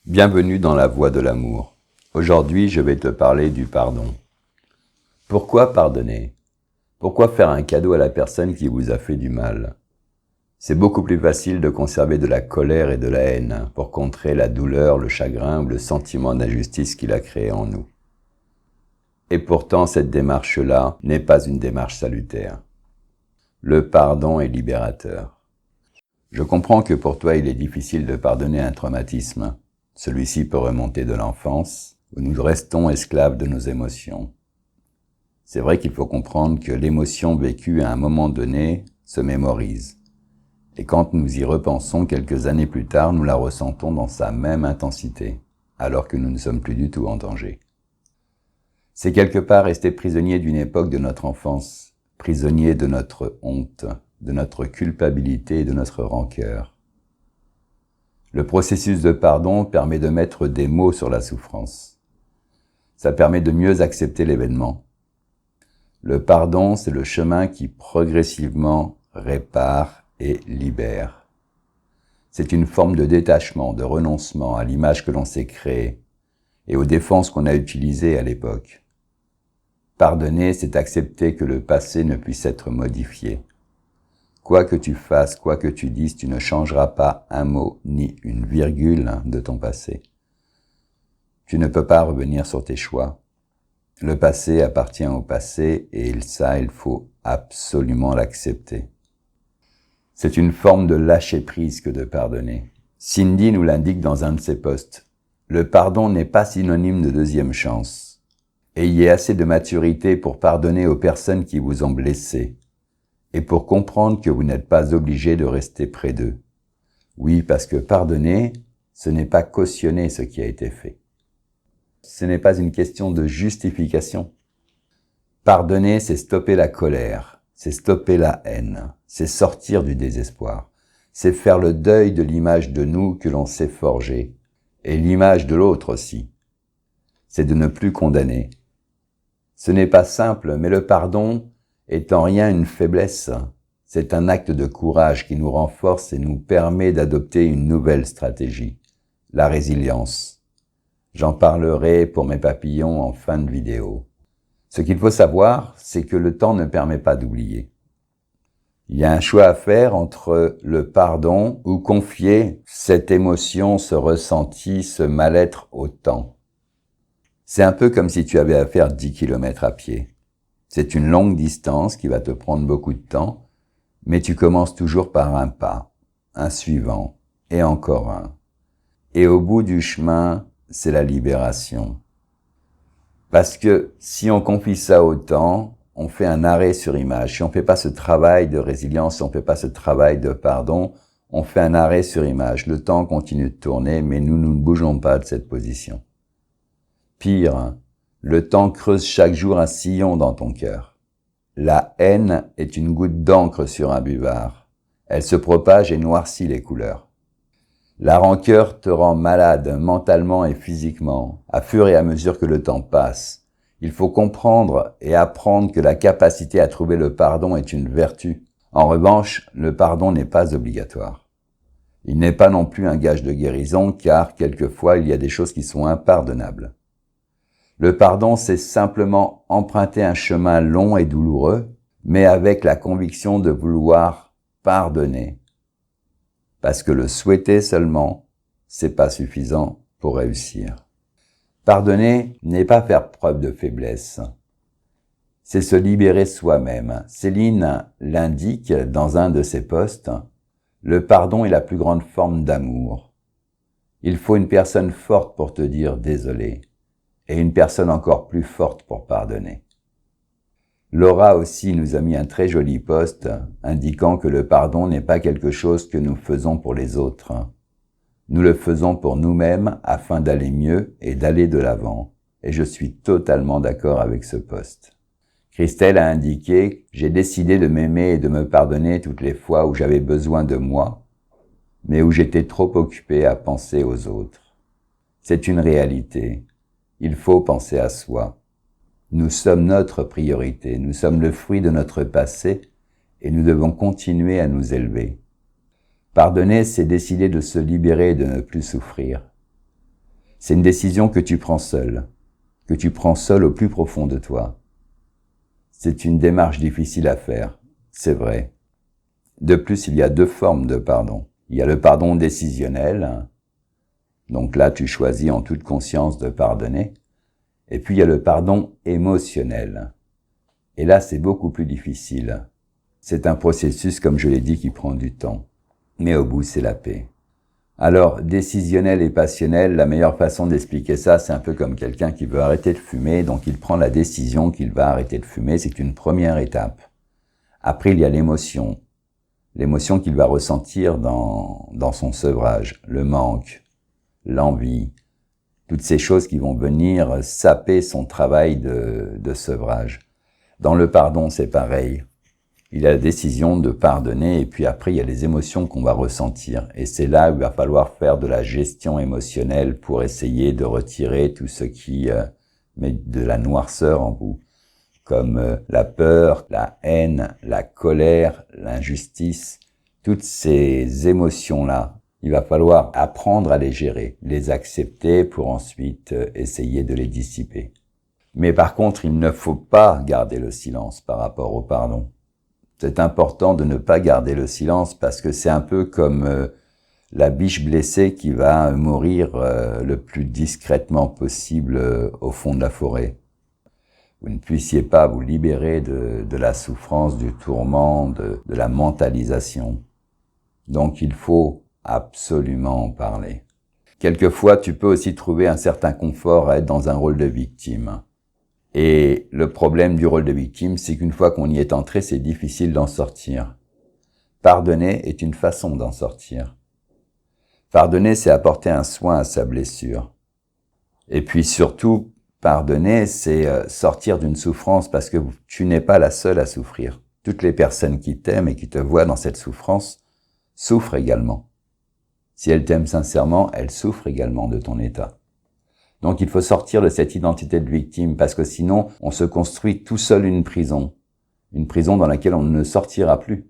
Bienvenue dans la voie de l'amour. Aujourd'hui, je vais te parler du pardon. Pourquoi pardonner? Pourquoi faire un cadeau à la personne qui vous a fait du mal? C'est beaucoup plus facile de conserver de la colère et de la haine pour contrer la douleur, le chagrin ou le sentiment d'injustice qu'il a créé en nous. Et pourtant, cette démarche-là n'est pas une démarche salutaire. Le pardon est libérateur. Je comprends que pour toi, il est difficile de pardonner un traumatisme. Celui-ci peut remonter de l'enfance, où nous restons esclaves de nos émotions. C'est vrai qu'il faut comprendre que l'émotion vécue à un moment donné se mémorise. Et quand nous y repensons quelques années plus tard, nous la ressentons dans sa même intensité, alors que nous ne sommes plus du tout en danger. C'est quelque part rester prisonnier d'une époque de notre enfance, prisonnier de notre honte, de notre culpabilité et de notre rancœur. Le processus de pardon permet de mettre des mots sur la souffrance. Ça permet de mieux accepter l'événement. Le pardon, c'est le chemin qui progressivement répare et libère. C'est une forme de détachement, de renoncement à l'image que l'on s'est créée et aux défenses qu'on a utilisées à l'époque. Pardonner, c'est accepter que le passé ne puisse être modifié. Quoi que tu fasses, quoi que tu dises, tu ne changeras pas un mot ni une virgule de ton passé. Tu ne peux pas revenir sur tes choix. Le passé appartient au passé et il faut absolument l'accepter. C'est une forme de lâcher prise que de pardonner. Cindy nous l'indique dans un de ses posts. Le pardon n'est pas synonyme de deuxième chance. Ayez assez de maturité pour pardonner aux personnes qui vous ont blessé. Et pour comprendre que vous n'êtes pas obligé de rester près d'eux. Oui, parce que pardonner, ce n'est pas cautionner ce qui a été fait. Ce n'est pas une question de justification. Pardonner, c'est stopper la colère, c'est stopper la haine, c'est sortir du désespoir, c'est faire le deuil de l'image de nous que l'on s'est forgée, et l'image de l'autre aussi. C'est de ne plus condamner. Ce n'est pas simple, mais le pardon est en rien une faiblesse. C'est un acte de courage qui nous renforce et nous permet d'adopter une nouvelle stratégie, la résilience. J'en parlerai pour mes papillons en fin de vidéo. Ce qu'il faut savoir, c'est que le temps ne permet pas d'oublier. Il y a un choix à faire entre le pardon ou confier cette émotion, ce ressenti, ce mal-être au temps. C'est un peu comme si tu avais à faire 10 km à pied. C'est une longue distance qui va te prendre beaucoup de temps, mais tu commences toujours par un pas, un suivant, et encore un. Et au bout du chemin, c'est la libération. Parce que si on confie ça au temps, on fait un arrêt sur image. Si on ne fait pas ce travail de résilience, si on ne fait pas ce travail de pardon, on fait un arrêt sur image. Le temps continue de tourner, mais nous ne bougeons pas de cette position. Pire, le temps creuse chaque jour un sillon dans ton cœur. La haine est une goutte d'encre sur un buvard. Elle se propage et noircit les couleurs. La rancœur te rend malade mentalement et physiquement, à fur et à mesure que le temps passe. Il faut comprendre et apprendre que la capacité à trouver le pardon est une vertu. En revanche, le pardon n'est pas obligatoire. Il n'est pas non plus un gage de guérison, car quelquefois il y a des choses qui sont impardonnables. Le pardon, c'est simplement emprunter un chemin long et douloureux, mais avec la conviction de vouloir pardonner. Parce que le souhaiter seulement, c'est pas suffisant pour réussir. Pardonner n'est pas faire preuve de faiblesse. C'est se libérer soi-même. Céline l'indique dans un de ses posts, le pardon est la plus grande forme d'amour. Il faut une personne forte pour te dire désolé. Et une personne encore plus forte pour pardonner. Laura aussi nous a mis un très joli post indiquant que le pardon n'est pas quelque chose que nous faisons pour les autres. Nous le faisons pour nous-mêmes afin d'aller mieux et d'aller de l'avant. Et je suis totalement d'accord avec ce post. Christelle a indiqué « J'ai décidé de m'aimer et de me pardonner toutes les fois où j'avais besoin de moi, mais où j'étais trop occupé à penser aux autres. » C'est une réalité. Il faut penser à soi. Nous sommes notre priorité, nous sommes le fruit de notre passé et nous devons continuer à nous élever. Pardonner, c'est décider de se libérer et de ne plus souffrir. C'est une décision que tu prends seul au plus profond de toi. C'est une démarche difficile à faire, c'est vrai. De plus, il y a deux formes de pardon. Il y a le pardon décisionnel, donc là tu choisis en toute conscience de pardonner, et puis il y a le pardon émotionnel. Et là c'est beaucoup plus difficile. C'est un processus, comme je l'ai dit, qui prend du temps. Mais au bout, c'est la paix. Alors, décisionnel et passionnel, la meilleure façon d'expliquer ça, c'est un peu comme quelqu'un qui veut arrêter de fumer, donc il prend la décision qu'il va arrêter de fumer, c'est une première étape. Après, il y a l'émotion qu'il va ressentir dans son sevrage, le manque, l'envie, toutes ces choses qui vont venir saper son travail de sevrage. Dans le pardon, c'est pareil. Il y a la décision de pardonner et puis après, il y a les émotions qu'on va ressentir. Et c'est là où il va falloir faire de la gestion émotionnelle pour essayer de retirer tout ce qui met de la noirceur en vous, comme la peur, la haine, la colère, l'injustice. Toutes ces émotions-là, il va falloir apprendre à les gérer, les accepter pour ensuite essayer de les dissiper. Mais par contre, il ne faut pas garder le silence par rapport au pardon. C'est important de ne pas garder le silence parce que c'est un peu comme la biche blessée qui va mourir le plus discrètement possible au fond de la forêt. Vous ne puissiez pas vous libérer de la souffrance, du tourment, de la mentalisation. Donc il faut absolument en parler. Quelquefois, tu peux aussi trouver un certain confort à être dans un rôle de victime. Et le problème du rôle de victime, c'est qu'une fois qu'on y est entré, c'est difficile d'en sortir. Pardonner est une façon d'en sortir. Pardonner, c'est apporter un soin à sa blessure. Et puis surtout, pardonner, c'est sortir d'une souffrance parce que tu n'es pas la seule à souffrir. Toutes les personnes qui t'aiment et qui te voient dans cette souffrance souffrent également. Si elles t'aiment sincèrement, elles souffrent également de ton état. Donc il faut sortir de cette identité de victime parce que sinon on se construit tout seul une prison dans laquelle on ne sortira plus.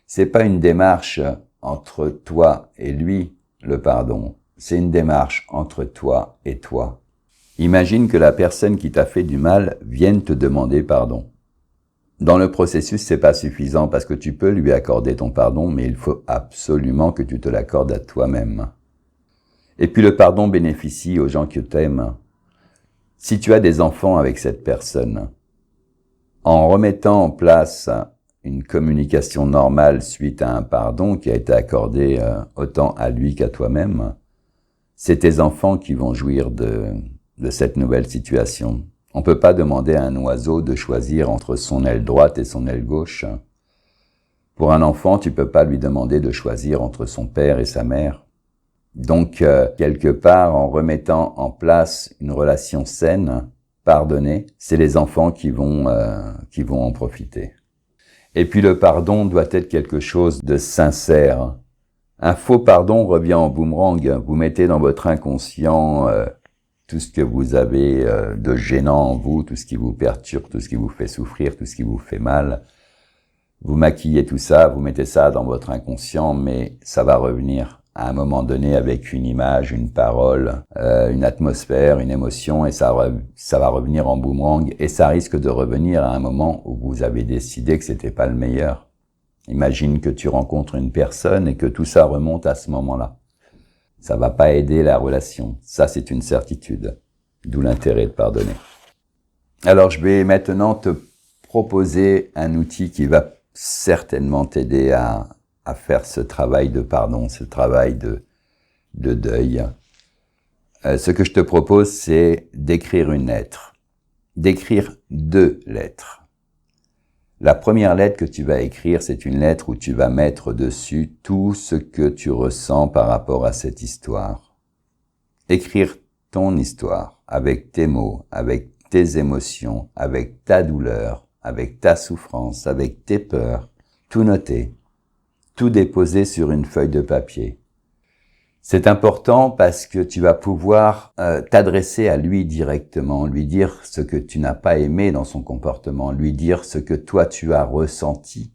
C'est pas une démarche entre toi et lui, le pardon. C'est une démarche entre toi et toi. Imagine que la personne qui t'a fait du mal vienne te demander pardon. Dans le processus, c'est pas suffisant parce que tu peux lui accorder ton pardon, mais il faut absolument que tu te l'accordes à toi-même. Et puis le pardon bénéficie aux gens que t'aimes. Si tu as des enfants avec cette personne, en remettant en place une communication normale suite à un pardon qui a été accordé autant à lui qu'à toi-même, c'est tes enfants qui vont jouir de cette nouvelle situation. On peut pas demander à un oiseau de choisir entre son aile droite et son aile gauche. Pour un enfant, tu peux pas lui demander de choisir entre son père et sa mère. Donc, quelque part, en remettant en place une relation saine, pardonner, c'est les enfants qui vont en profiter. Et puis le pardon doit être quelque chose de sincère. Un faux pardon revient en boomerang. Vous mettez dans votre inconscient tout ce que vous avez de gênant en vous, tout ce qui vous perturbe, tout ce qui vous fait souffrir, tout ce qui vous fait mal. Vous maquillez tout ça, vous mettez ça dans votre inconscient, mais ça va revenir à un moment donné avec une image, une parole, une atmosphère, une émotion, et ça va revenir en boomerang, et ça risque de revenir à un moment où vous avez décidé que c'était pas le meilleur. Imagine que tu rencontres une personne et que tout ça remonte à ce moment-là. Ça va pas aider la relation. Ça, c'est une certitude. D'où l'intérêt de pardonner. Alors, je vais maintenant te proposer un outil qui va certainement t'aider à faire ce travail de pardon, ce travail de deuil. Ce que je te propose, c'est d'écrire une lettre. D'écrire 2 lettres. La première lettre que tu vas écrire, c'est une lettre où tu vas mettre dessus tout ce que tu ressens par rapport à cette histoire. Écrire ton histoire avec tes mots, avec tes émotions, avec ta douleur, avec ta souffrance, avec tes peurs. Tout noter. Tout déposer sur une feuille de papier. C'est important parce que tu vas pouvoir t'adresser à lui directement, lui dire ce que tu n'as pas aimé dans son comportement, lui dire ce que toi tu as ressenti,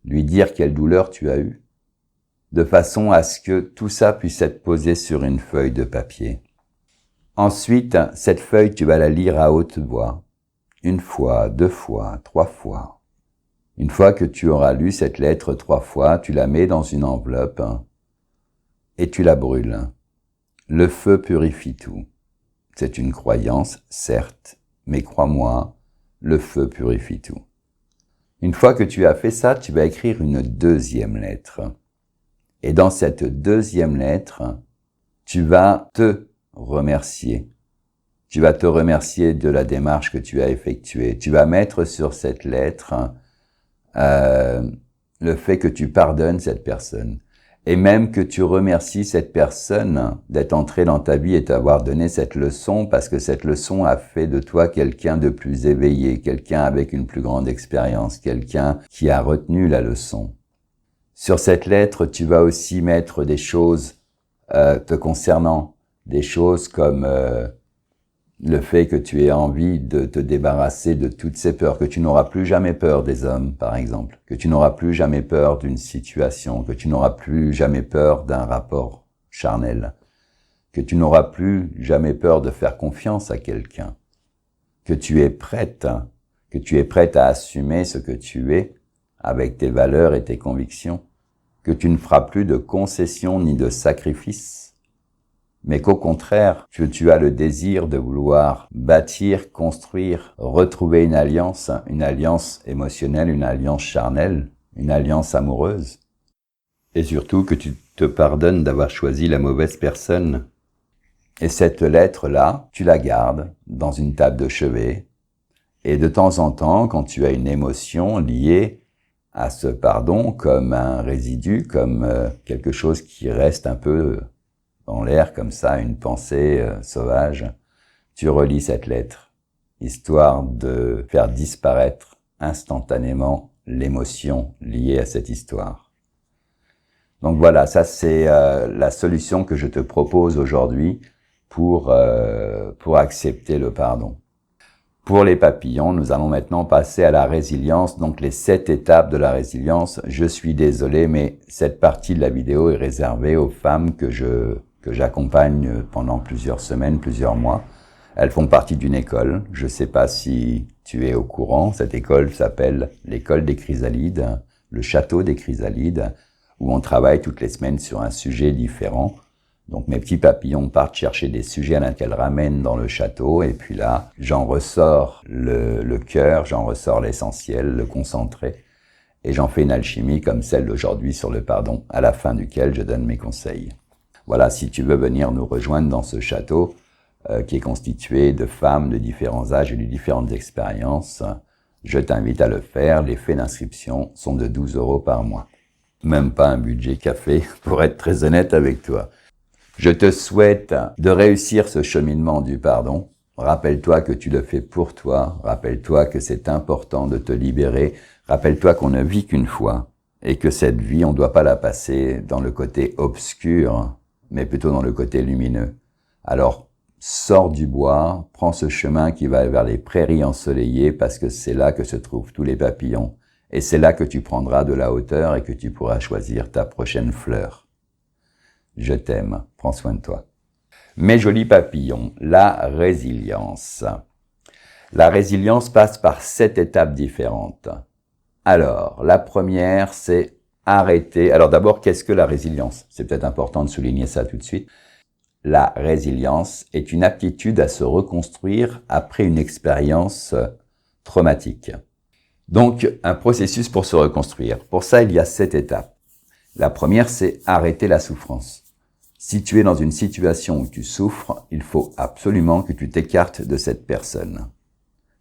lui dire quelle douleur tu as eue, de façon à ce que tout ça puisse être posé sur une feuille de papier. Ensuite, cette feuille, tu vas la lire à haute voix. 1 fois, 2 fois, 3 fois. Une fois que tu auras lu cette lettre 3 fois, tu la mets dans une enveloppe et tu la brûles. Le feu purifie tout. C'est une croyance, certes, mais crois-moi, le feu purifie tout. Une fois que tu as fait ça, tu vas écrire une deuxième lettre. Et dans cette deuxième lettre, tu vas te remercier. Tu vas te remercier de la démarche que tu as effectuée. Tu vas mettre sur cette lettre le fait que tu pardonnes cette personne. Et même que tu remercies cette personne d'être entrée dans ta vie et t'avoir donné cette leçon, parce que cette leçon a fait de toi quelqu'un de plus éveillé, quelqu'un avec une plus grande expérience, quelqu'un qui a retenu la leçon. Sur cette lettre, tu vas aussi mettre des choses te concernant, des choses comme le fait que tu aies envie de te débarrasser de toutes ces peurs, que tu n'auras plus jamais peur des hommes, par exemple, que tu n'auras plus jamais peur d'une situation, que tu n'auras plus jamais peur d'un rapport charnel, que tu n'auras plus jamais peur de faire confiance à quelqu'un, que tu es prête à assumer ce que tu es avec tes valeurs et tes convictions, que tu ne feras plus de concessions ni de sacrifices, mais qu'au contraire, tu as le désir de vouloir bâtir, construire, retrouver une alliance émotionnelle, une alliance charnelle, une alliance amoureuse. Et surtout que tu te pardonnes d'avoir choisi la mauvaise personne. Et cette lettre-là, tu la gardes dans une table de chevet. Et de temps en temps, quand tu as une émotion liée à ce pardon, comme un résidu, comme quelque chose qui reste un peu dans l'air comme ça, une pensée sauvage, tu relis cette lettre, histoire de faire disparaître instantanément l'émotion liée à cette histoire. Donc voilà, ça c'est la solution que je te propose aujourd'hui pour accepter le pardon. Pour les papillons, nous allons maintenant passer à la résilience, donc les 7 étapes de la résilience. Je suis désolé, mais cette partie de la vidéo est réservée aux femmes que j'accompagne pendant plusieurs semaines, plusieurs mois. Elles font partie d'une école. Je ne sais pas si tu es au courant. Cette école s'appelle l'école des chrysalides, le château des chrysalides, où on travaille toutes les semaines sur un sujet différent. Donc mes petits papillons partent chercher des sujets qu'elles ramènent dans le château, et puis là, j'en ressors le cœur, j'en ressors l'essentiel, le concentré, et j'en fais une alchimie comme celle d'aujourd'hui sur le pardon, à la fin duquel je donne mes conseils. Voilà, si tu veux venir nous rejoindre dans ce château qui est constitué de femmes de différents âges et de différentes expériences, je t'invite à le faire. Les frais d'inscription sont de 12 € par mois. Même pas un budget café, pour être très honnête avec toi. Je te souhaite de réussir ce cheminement du pardon. Rappelle-toi que tu le fais pour toi. Rappelle-toi que c'est important de te libérer. Rappelle-toi qu'on ne vit qu'une fois et que cette vie, on ne doit pas la passer dans le côté obscur, mais plutôt dans le côté lumineux. Alors, sors du bois, prends ce chemin qui va vers les prairies ensoleillées parce que c'est là que se trouvent tous les papillons. Et c'est là que tu prendras de la hauteur et que tu pourras choisir ta prochaine fleur. Je t'aime, prends soin de toi. Mes jolis papillons, la résilience. La résilience passe par 7 étapes différentes. Alors, la première, c'est arrêter. Alors d'abord, qu'est-ce que la résilience? C'est peut-être important de souligner ça tout de suite. La résilience est une aptitude à se reconstruire après une expérience traumatique. Donc, un processus pour se reconstruire. Pour ça, il y a 7 étapes. La première, c'est arrêter la souffrance. Si tu es dans une situation où tu souffres, il faut absolument que tu t'écartes de cette personne.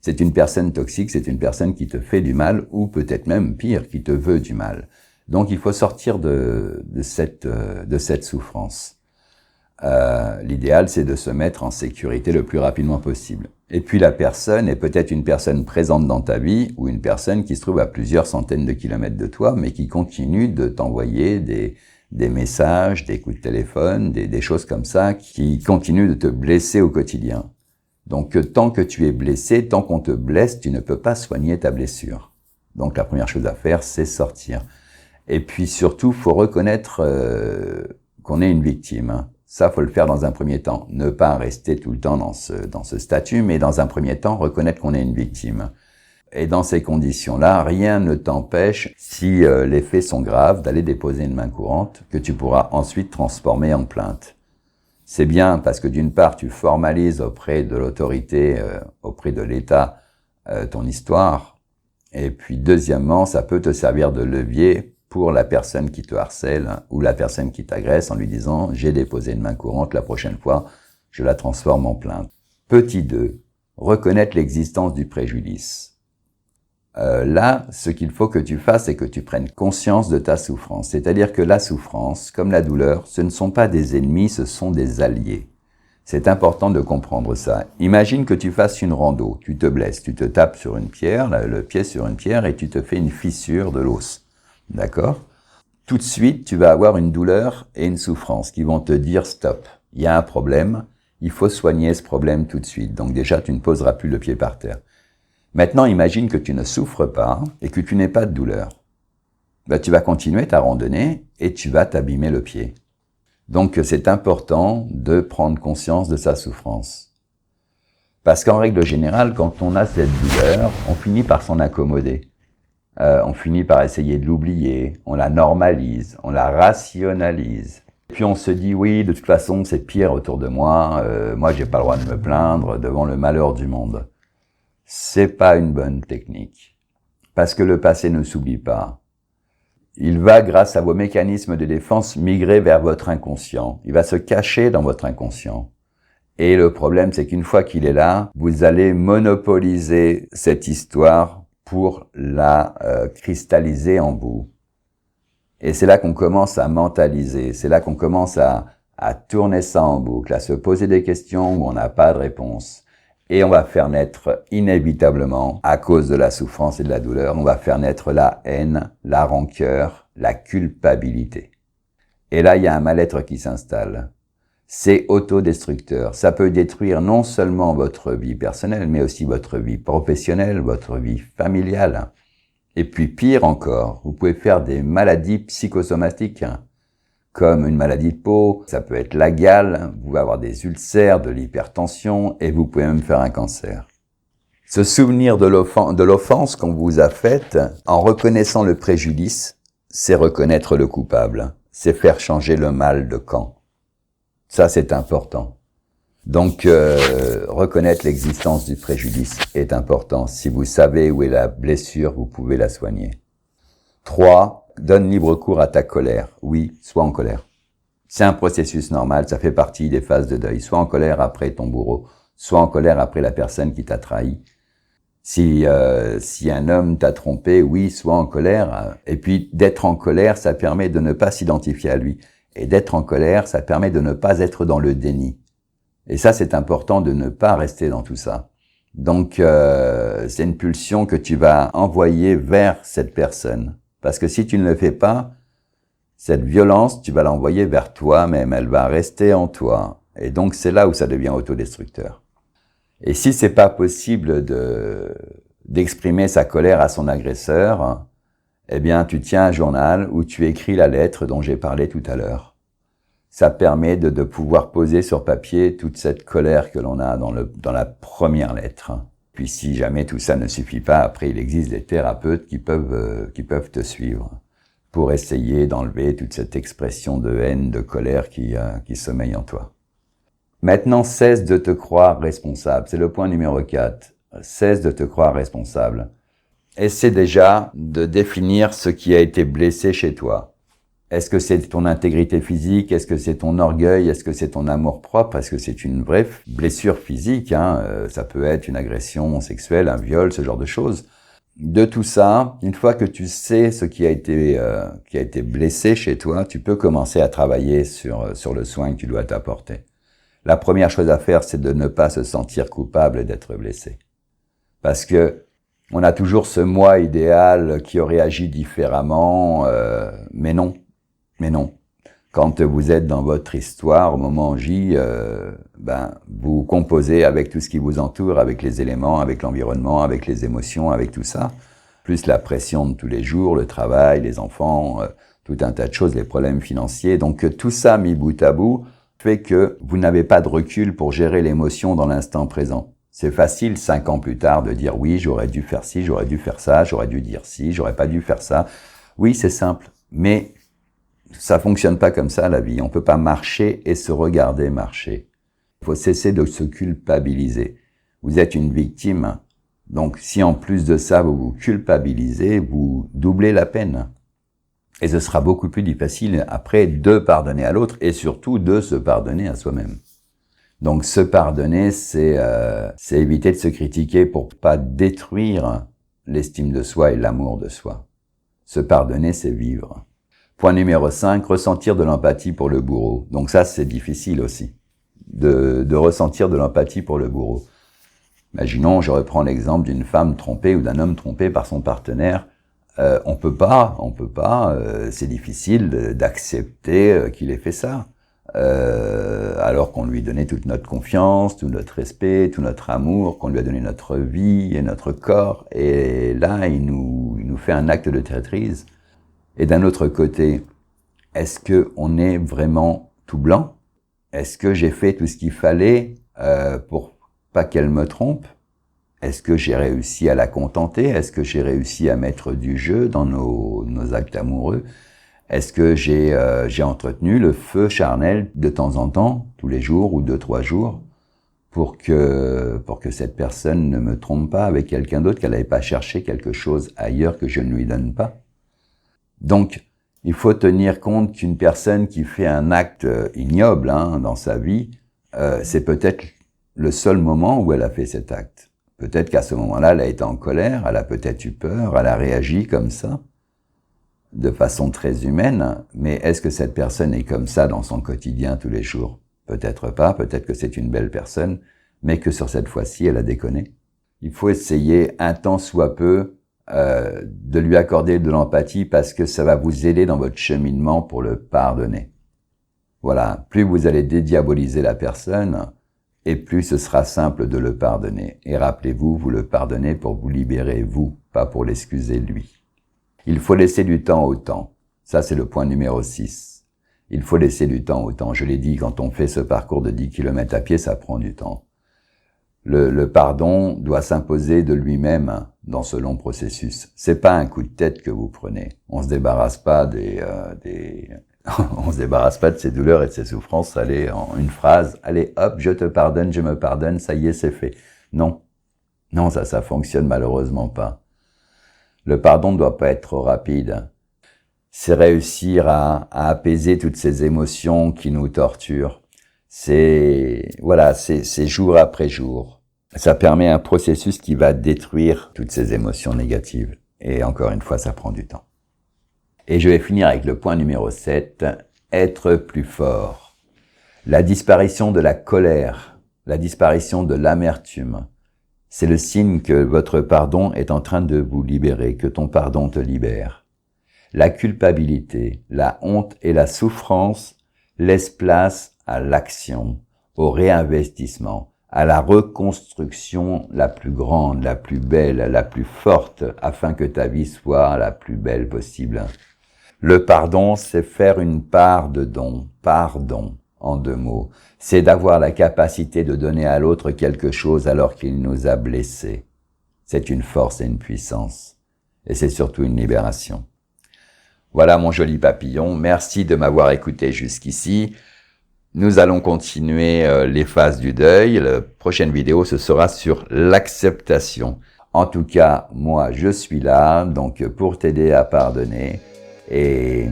C'est une personne toxique, c'est une personne qui te fait du mal, ou peut-être même pire, qui te veut du mal. Donc il faut sortir de cette souffrance. L'idéal, c'est de se mettre en sécurité le plus rapidement possible. Et puis la personne est peut-être une personne présente dans ta vie, ou une personne qui se trouve à plusieurs centaines de kilomètres de toi, mais qui continue de t'envoyer des messages, des coups de téléphone, des choses comme ça, qui continuent de te blesser au quotidien. Donc tant que tu es blessé, tant qu'on te blesse, tu ne peux pas soigner ta blessure. Donc la première chose à faire, c'est sortir. Et puis surtout, faut reconnaître qu'on est une victime. Ça, faut le faire dans un premier temps. Ne pas rester tout le temps dans ce statut, mais dans un premier temps, reconnaître qu'on est une victime. Et dans ces conditions-là, rien ne t'empêche, si les faits sont graves, d'aller déposer une main courante que tu pourras ensuite transformer en plainte. C'est bien parce que d'une part, tu formalises auprès de l'autorité, auprès de l'État, ton histoire. Et puis deuxièmement, ça peut te servir de levier pour la personne qui te harcèle ou la personne qui t'agresse en lui disant « j'ai déposé une main courante, la prochaine fois, je la transforme en plainte ». Petit 2, reconnaître l'existence du préjudice. Là, ce qu'il faut que tu fasses, c'est que tu prennes conscience de ta souffrance. C'est-à-dire que la souffrance, comme la douleur, ce ne sont pas des ennemis, ce sont des alliés. C'est important de comprendre ça. Imagine que tu fasses une rando, tu te blesses, tu te tapes sur une pierre, le pied sur une pierre, et tu te fais une fissure de l'os. D'accord? Tout de suite, tu vas avoir une douleur et une souffrance qui vont te dire stop. Il y a un problème, il faut soigner ce problème tout de suite. Donc déjà, tu ne poseras plus le pied par terre. Maintenant, imagine que tu ne souffres pas et que tu n'aies pas de douleur. Tu vas continuer ta randonnée et tu vas t'abîmer le pied. Donc, c'est important de prendre conscience de sa souffrance. Parce qu'en règle générale, quand on a cette douleur, on finit par s'en accommoder. On finit par essayer de l'oublier, on la normalise, on la rationalise. Puis on se dit, oui, de toute façon, c'est pire autour de moi, moi, j'ai pas le droit de me plaindre devant le malheur du monde. C'est pas une bonne technique. Parce que le passé ne s'oublie pas. Il va, grâce à vos mécanismes de défense, migrer vers votre inconscient. Il va se cacher dans votre inconscient. Et le problème, c'est qu'une fois qu'il est là, vous allez monopoliser cette histoire pour la cristalliser en vous. Et c'est là qu'on commence à mentaliser. C'est là qu'on commence à tourner ça en boucle, à se poser des questions où on n'a pas de réponse. Et on va faire naître inévitablement, à cause de la souffrance et de la douleur, on va faire naître la haine, la rancœur, la culpabilité. Et là, il y a un mal-être qui s'installe. C'est autodestructeur. Ça peut détruire non seulement votre vie personnelle, mais aussi votre vie professionnelle, votre vie familiale. Et puis pire encore, vous pouvez faire des maladies psychosomatiques, comme une maladie de peau, ça peut être la gale, vous pouvez avoir des ulcères, de l'hypertension, et vous pouvez même faire un cancer. Se souvenir de l'offense qu'on vous a faite, en reconnaissant le préjudice, c'est reconnaître le coupable, c'est faire changer le mal de camp. Ça, c'est important. Donc, reconnaître l'existence du préjudice est important. Si vous savez où est la blessure, vous pouvez la soigner. 3. Donne libre cours à ta colère. Oui, sois en colère. C'est un processus normal, ça fait partie des phases de deuil. Sois en colère après ton bourreau. Sois en colère après la personne qui t'a trahi. Si un homme t'a trompé, oui, sois en colère. Et puis, d'être en colère, ça permet de ne pas s'identifier à lui. Et d'être en colère, ça permet de ne pas être dans le déni. Et ça, c'est important de ne pas rester dans tout ça. Donc, c'est une pulsion que tu vas envoyer vers cette personne. Parce que si tu ne le fais pas, cette violence, tu vas l'envoyer vers toi-même, elle va rester en toi. Et donc, c'est là où ça devient autodestructeur. Et si c'est pas possible d'exprimer sa colère à son agresseur, eh bien, tu tiens un journal où tu écris la lettre dont j'ai parlé tout à l'heure. Ça permet de pouvoir poser sur papier toute cette colère que l'on a dans la première lettre. Puis si jamais tout ça ne suffit pas, après il existe des thérapeutes qui peuvent te suivre pour essayer d'enlever toute cette expression de haine, de colère qui sommeille en toi. Maintenant, cesse de te croire responsable. C'est le point numéro 4. Cesse de te croire responsable. Essaie déjà de définir ce qui a été blessé chez toi. Est-ce que c'est ton intégrité physique? Est-ce que c'est ton orgueil? Est-ce que c'est ton amour-propre? Est-ce que c'est une vraie blessure physique? Ça peut être une agression sexuelle, un viol, ce genre de choses. De tout ça, une fois que tu sais ce qui a été blessé chez toi, tu peux commencer à travailler sur le soin que tu dois t'apporter. La première chose à faire, c'est de ne pas se sentir coupable d'être blessé. Parce que on a toujours ce moi idéal qui aurait agi différemment, mais non. Mais non. Quand vous êtes dans votre histoire, au moment J, vous composez avec tout ce qui vous entoure, avec les éléments, avec l'environnement, avec les émotions, avec tout ça, plus la pression de tous les jours, le travail, les enfants, tout un tas de choses, les problèmes financiers. Donc tout ça mis bout à bout fait que vous n'avez pas de recul pour gérer l'émotion dans l'instant présent. C'est facile 5 ans plus tard de dire oui, j'aurais dû faire ci, j'aurais dû faire ça, j'aurais dû dire ci, j'aurais pas dû faire ça. Oui, c'est simple, mais ça fonctionne pas comme ça la vie. On peut pas marcher et se regarder marcher. Il faut cesser de se culpabiliser. Vous êtes une victime, donc si en plus de ça vous vous culpabilisez, vous doublez la peine. Et ce sera beaucoup plus difficile après de pardonner à l'autre et surtout de se pardonner à soi-même. Donc se pardonner, c'est éviter de se critiquer pour pas détruire l'estime de soi et l'amour de soi. Se pardonner, c'est vivre. Point numéro 5, ressentir de l'empathie pour le bourreau. Donc ça, c'est difficile aussi, de ressentir de l'empathie pour le bourreau. Imaginons, je reprends l'exemple d'une femme trompée ou d'un homme trompé par son partenaire. On peut pas, c'est difficile d'accepter qu'il ait fait ça. Alors qu'on lui donnait toute notre confiance, tout notre respect, tout notre amour, qu'on lui a donné notre vie et notre corps. Et là, il nous fait un acte de traîtrise. Et d'un autre côté, est-ce que on est vraiment tout blanc? Est-ce que j'ai fait tout ce qu'il fallait pour pas qu'elle me trompe? Est-ce que j'ai réussi à la contenter? Est-ce que j'ai réussi à mettre du jeu dans nos actes amoureux? Est-ce que j'ai entretenu le feu charnel de temps en temps, tous les jours ou 2-3 jours, pour que cette personne ne me trompe pas avec quelqu'un d'autre, qu'elle n'aille pas chercher quelque chose ailleurs que je ne lui donne pas? Donc, il faut tenir compte qu'une personne qui fait un acte ignoble dans sa vie, c'est peut-être le seul moment où elle a fait cet acte. Peut-être qu'à ce moment-là, elle a été en colère, elle a peut-être eu peur, elle a réagi comme ça, de façon très humaine, mais est-ce que cette personne est comme ça dans son quotidien tous les jours? Peut-être pas, peut-être que c'est une belle personne, mais que sur cette fois-ci, elle a déconné. Il faut essayer, un tant soit peu, de lui accorder de l'empathie parce que ça va vous aider dans votre cheminement pour le pardonner. Voilà, plus vous allez dédiaboliser la personne, et plus ce sera simple de le pardonner. Et rappelez-vous, vous le pardonnez pour vous libérer vous, pas pour l'excuser lui. Il faut laisser du temps au temps. Ça, c'est le point numéro 6. Il faut laisser du temps au temps. Je l'ai dit, quand on fait ce parcours de 10 km à pied, ça prend du temps. Le pardon doit s'imposer de lui-même dans ce long processus. C'est pas un coup de tête que vous prenez. On se débarrasse pas on se débarrasse pas de ses douleurs et de ses souffrances. Allez, en une phrase, allez, hop, je te pardonne, je me pardonne, ça y est, c'est fait. Non. Non, ça fonctionne malheureusement pas. Le pardon ne doit pas être trop rapide. C'est réussir à apaiser toutes ces émotions qui nous torturent. C'est jour après jour. Ça permet un processus qui va détruire toutes ces émotions négatives. Et encore une fois, ça prend du temps. Et je vais finir avec le point numéro 7, être plus fort. La disparition de la colère, la disparition de l'amertume, c'est le signe que votre pardon est en train de vous libérer, que ton pardon te libère. La culpabilité, la honte et la souffrance laissent place à l'action, au réinvestissement, à la reconstruction la plus grande, la plus belle, la plus forte, afin que ta vie soit la plus belle possible. Le pardon, c'est faire une part de don, pardon, en 2 mots. C'est d'avoir la capacité de donner à l'autre quelque chose alors qu'il nous a blessés. C'est une force et une puissance. Et c'est surtout une libération. Voilà mon joli papillon, merci de m'avoir écouté jusqu'ici. Nous allons continuer les phases du deuil. La prochaine vidéo, ce sera sur l'acceptation. En tout cas, moi, je suis là, donc pour t'aider à pardonner. Et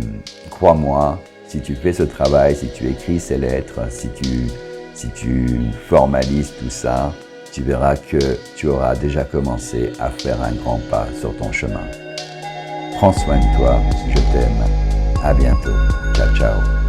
crois-moi, si tu fais ce travail, si tu écris ces lettres, si tu formalises tout ça, tu verras que tu auras déjà commencé à faire un grand pas sur ton chemin. Prends soin de toi, je t'aime. À bientôt. Ciao, ciao.